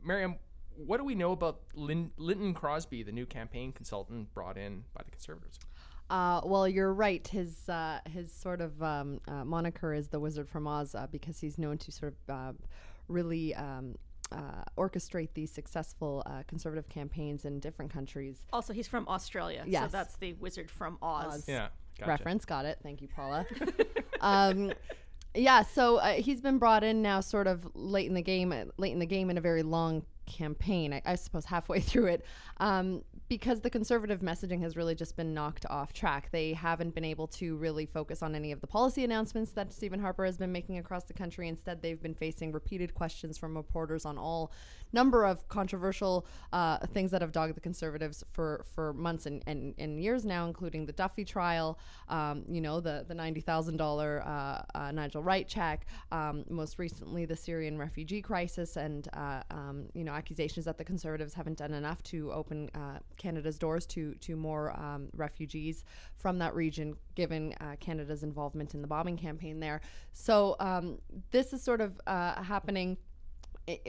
Miriam, what do we know about Linton Crosby, the new campaign consultant brought in by the Conservatives? Well, you're right. His sort of moniker is the Wizard from Oz because he's known to sort of really orchestrate these successful Conservative campaigns in different countries. Also, he's from Australia, yes. So that's the Wizard from Oz. Yeah, gotcha. Reference. Got it. Thank you, Paula. Yeah, so he's been brought in now sort of late in the game in a very long campaign, I suppose halfway through it, because the Conservative messaging has really just been knocked off track. They haven't been able to really focus on any of the policy announcements that Stephen Harper has been making across the country. Instead, they've been facing repeated questions from reporters on all number of controversial things that have dogged the Conservatives for months and years now, including the Duffy trial, the $90,000 Nigel Wright check, most recently the Syrian refugee crisis, and accusations that the Conservatives haven't done enough to open Canada's doors to more refugees from that region, given Canada's involvement in the bombing campaign there. So this is sort of happening.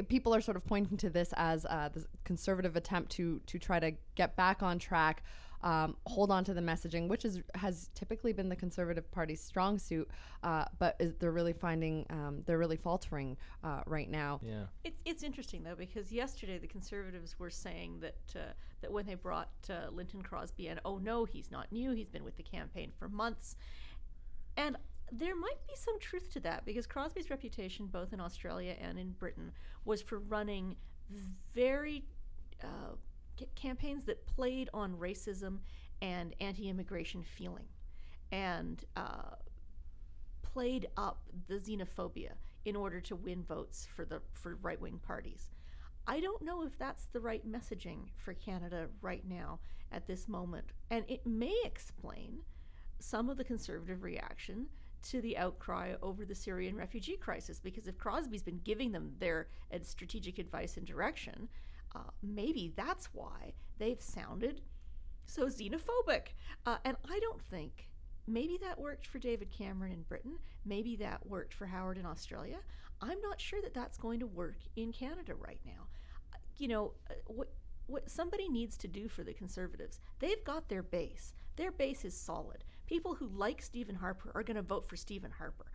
People are sort of pointing to this as the Conservative attempt to try to get back on track, hold on to the messaging, which has typically been the Conservative Party's strong suit, but they're really faltering right now. Yeah, it's interesting though, because yesterday the Conservatives were saying that when they brought Linton Crosby in, oh no, he's not new, he's been with the campaign for months, and there might be some truth to that, because Crosby's reputation both in Australia and in Britain was for running very campaigns that played on racism and anti-immigration feeling, and played up the xenophobia in order to win votes for right-wing parties. I don't know if that's the right messaging for Canada right now at this moment, and it may explain some of the Conservative reaction to the outcry over the Syrian refugee crisis, because if Crosby's been giving them their strategic advice and direction, maybe that's why they've sounded so xenophobic. And I don't think, maybe that worked for David Cameron in Britain, maybe that worked for Howard in Australia. I'm not sure that that's going to work in Canada right now. What somebody needs to do for the Conservatives, they've got their base. Their base is solid. People who like Stephen Harper are going to vote for Stephen Harper.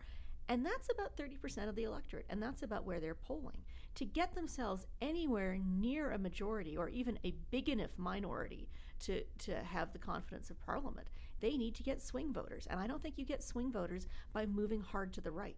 And that's about 30% of the electorate, and that's about where they're polling. To get themselves anywhere near a majority, or even a big enough minority to have the confidence of Parliament, they need to get swing voters. And I don't think you get swing voters by moving hard to the right.